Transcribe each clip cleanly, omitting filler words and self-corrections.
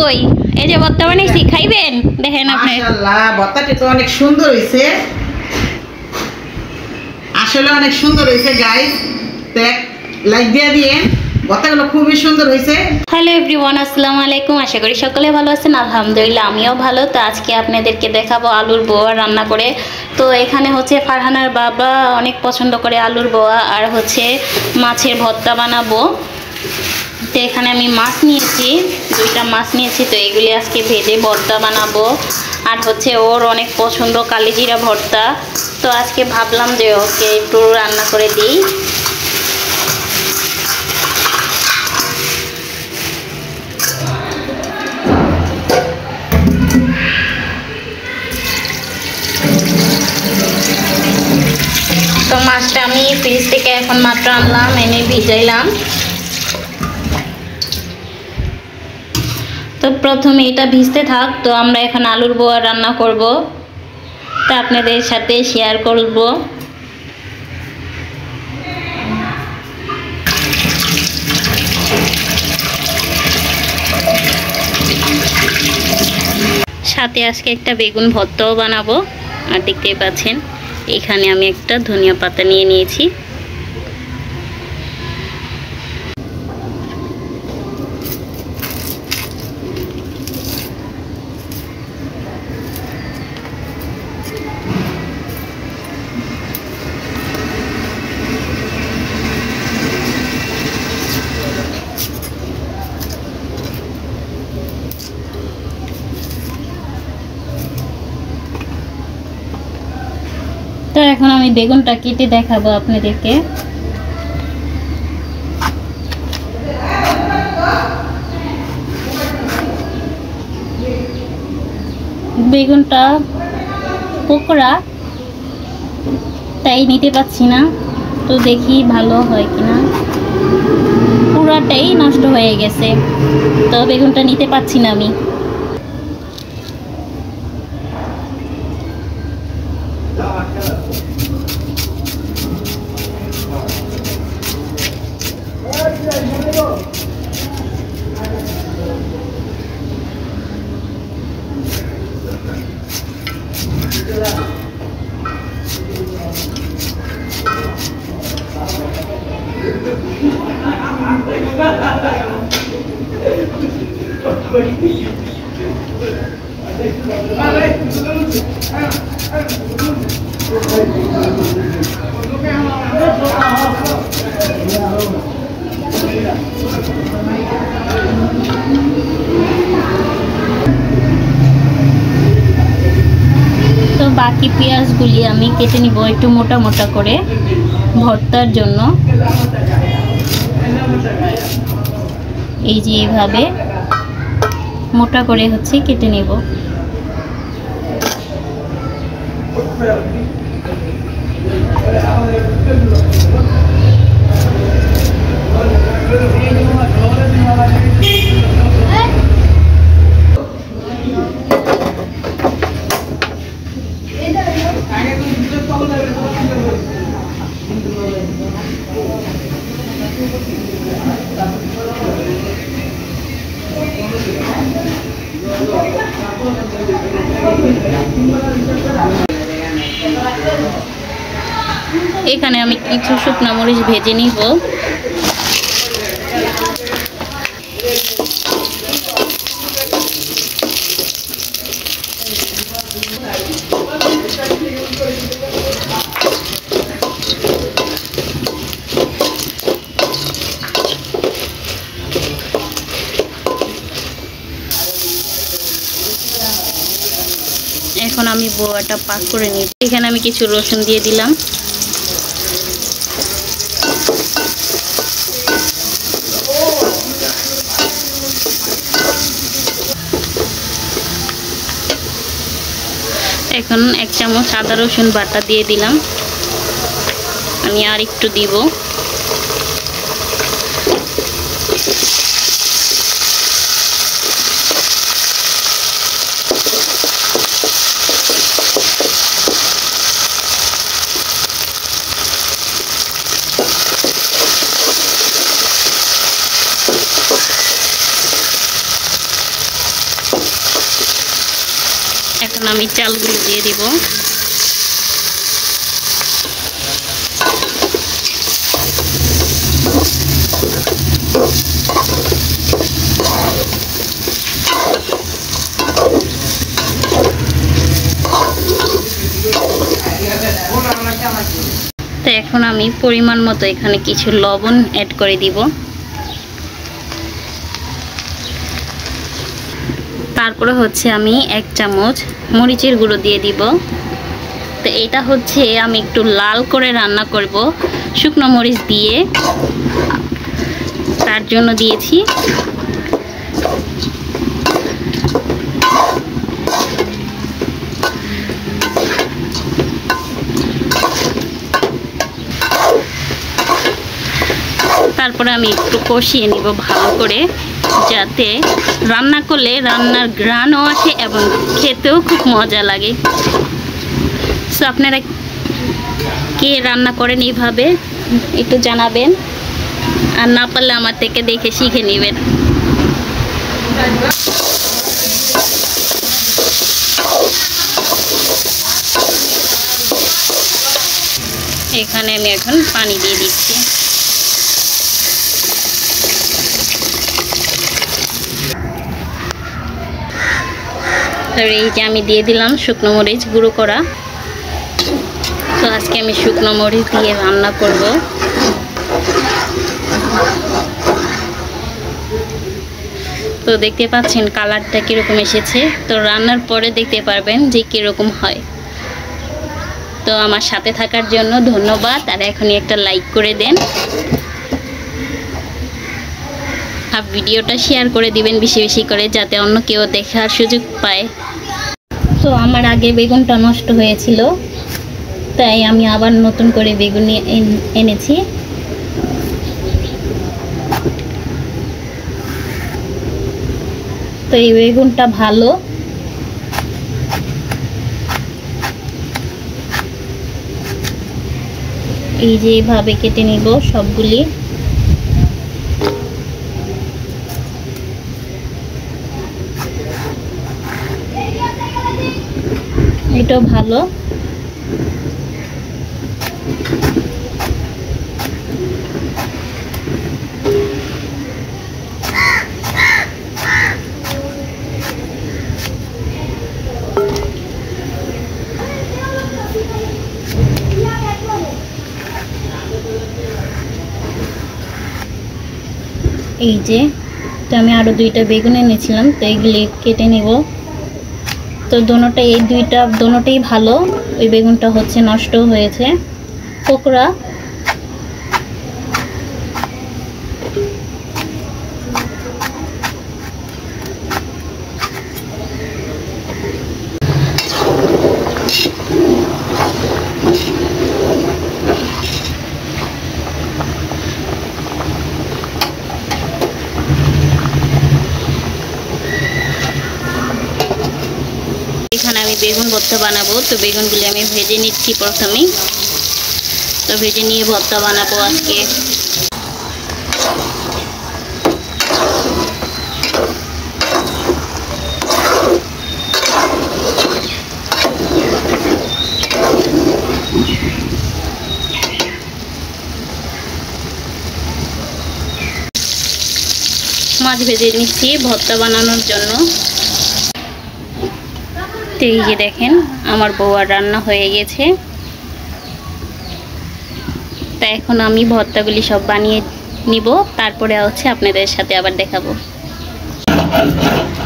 কই? এই যে ভর্তা বানাইছি, খাইবেন? দেখেন আপনি। মাশাআল্লাহ, ভর্তাটি তো অনেক সুন্দর হয়েছে, আসলে অনেক সুন্দর হয়েছে গাইস। তো লাইক দিয়ে দিয়েন, ভর্তাগুলো খুবই সুন্দর হয়েছে। হ্যালো এভরিওয়ান, আসসালামু আলাইকুম। আশা করি সকলে ভালো আছেন। আলহামদুলিল্লাহ আমিও ভালো। তো আজকে আপনাদেরকে দেখাবো আলুর বোয়া রান্না করে। তো এখানে হচ্ছে ফারহানার বাবা অনেক পছন্দ করে আলুর বোয়া, আর হচ্ছে মাছের ভর্তা বানাবো। তো এখানে আমি মাছ নিয়েছি, 2টা মাছ নিয়েছি। তো এগুলি আজকে ভেজে ভর্তা বানাবো। আর হচ্ছে ওর অনেক পছন্দ কালিজিরা ভর্তা। তো আজকে ভাবলাম যে ওকে একটু রান্না করে দিই। তো মাছটা আমি ফ্রিজ থেকে এখন মাত্র আনলাম, এনে ভিজাইলাম। তো প্রথমে এটা ভিজতে থাক। তো আমরা এখন আলুর বোয়া রান্না করব, তা আপনাদের সাথে শেয়ার করব। সাথে আজকে একটা বেগুন ভর্তাও বানাবো। আর দেখতেই পাচ্ছেন এখানে আমি একটা ধনিয়া পাতা নিয়ে নিয়েছি। তো এখন আমি বেগুনটা কেটে দেখাবো আপনাদেরকে। বেগুনটা পোকরা, তাই নিতে পারছি না। তো দেখি ভালো হয় কিনা। পুরাটাই নষ্ট হয়ে গেছে, তো বেগুনটা নিতে পারছি না আমি। তো বাকি পেঁয়াজগুলি আমি কেটে নিব একটু মোটা মোটা করে ভর্তার জন্য। এই যে এইভাবে মোটা করে হচ্ছে কেটে নেব। এখানে আমি কিছু শুকনো মরিচ ভেজে নিব। এখন আমি বোয়াটা পাক করে নিই। এখানে আমি কিছু রসুন দিয়ে দিলাম। এখন 1 চামচ আদা রসুন বাটা দিয়ে দিলাম। আমি আর একটু দিব। এখন আমি চালগুলো দিয়ে দিব। তো এখন আমি পরিমাণ মতো এখানে কিছু লবণ অ্যাড করে দিব। তারপরে হচ্ছে আমি 1 চামচ মরিচের গুঁড়ো দিয়ে দিব। তো এটা হচ্ছে আমি একটু লাল করে রান্না করব শুকনো মরিচ দিয়ে, তার জন্য দিয়েছি। তারপরে আমি একটু কষিয়ে নিব ভালো করে, যাতে রান্না করলে রান্নার ঘ্রাণও আসে এবং খেতেও খুব মজা লাগে। সো আপনারা কে রান্না করেন এইভাবে একটু জানাবেন, আর না পারলে আমার থেকে দেখে শিখে নেবেন। এখানে আমি এখন পানি দিয়ে দিচ্ছি। আর এই যে আমি দিয়ে দিলাম শুকনো মরিচ গুঁড়ো করা। তো আজকে আমি শুকনো মরিচ দিয়ে রান্না করব। তো দেখতে পাচ্ছেন কালারটা কীরকম এসেছে। তো রান্নার পরে দেখতে পারবেন যে কীরকম হয়। তো আমার সাথে থাকার জন্য ধন্যবাদ, আর এখনই একটা লাইক করে দেন, আর ভিডিওটা শেয়ার করে দিবেন বেশি বেশি করে, যাতে অন্য কেউ দেখার সুযোগ পায়। তো আমার আগে বেগুনটা নষ্ট হয়েছিল, তাই আমি আবার নতুন করে বেগুন এনেছি। তো এই বেগুনটা ভালো। এই যে এইভাবে কেটে নিব সবগুলি। এটাও ভালো। এই যে, তো আমি আরো 2টা বেগুন এনেছিলাম, তো এগুলি কেটে নিব। তো দোনোটাই, এই দোনোটাই ভালো। ওই বেগুনটা হচ্ছে নষ্ট হয়েছে, কোকড়া। এখানে আমি বেগুন ভর্তা বানাবো। তো বেগুনগুলি আমি ভেজে নিচ্ছি প্রথমেই। তো ভেজে নিয়ে ভর্তা বানাবো আজকে। মাছ ভেজে নিচ্ছি ভর্তা বানানোর জন্য। তো এই যে দেখেন আমার বউয়ার রান্না হয়ে গেছে। তা এখন আমি ভর্তাগুলি সব বানিয়ে নিব, তারপরে হচ্ছে আপনাদের সাথে আবার দেখাবো।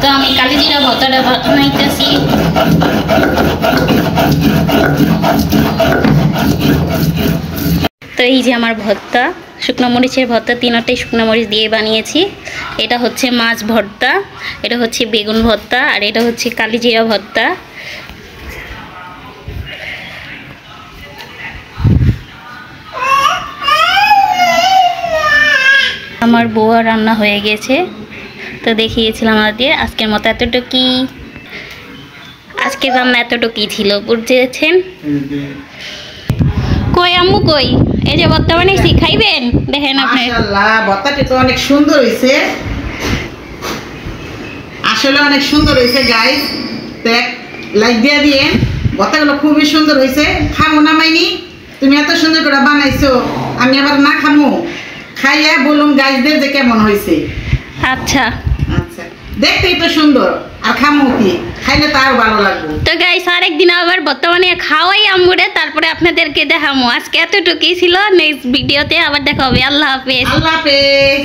তো আমি কালিজিরা ভর্তাটা বানাইতেছি। তো এই যে আমার ভর্তা, শুকনো মরিচের ভর্তা, 3টাই শুকনো মরিচ দিয়ে বানিয়েছি। এটা হচ্ছে মাছ ভর্তা, এটা হচ্ছে বেগুন ভর্তা, আর এটা হচ্ছে কালিজিরা ভর্তা। আমার বউয়া রান্না হয়ে গেছে। তো দেখিয়েছিলাম আমাদের আজকের মতো এতটুকুই। আজকের রান্না এতটুকুই ছিল, বুঝেছেন? কই আম্মু কই? এই যে ভর্তা বানাইছি, খাইবেন? দেখেন আপনি। মাশাআল্লাহ, ভর্তাটি তো অনেক সুন্দর হয়েছে, আসলে অনেক সুন্দর হয়েছে গাইস। তো লাইক দিয়ে দিয়ে ভর্তাগুলো খুবই সুন্দর হয়েছে। খামো না মাইনি, তুমি এত সুন্দর করে বানাইছো, আমি আবার না খামো, খাইয়া বলুন গাইজদের যে কেমন হয়েছে। আচ্ছা আচ্ছা, দেখতেই তো সুন্দর, আর খামো কি, খাইলে তো আরো ভালো লাগবে। তো গাইস আরেকদিন আবার বর্তমানে খাওয়াই আমগুড়ে, তারপরে আপনাদেরকে দেখাবো। আজকে এতটুকুই ছিল, নেক্সট ভিডিওতে আবার দেখা হবে। আল্লাহ হাফেজ। আল্লাহ হাফেজ।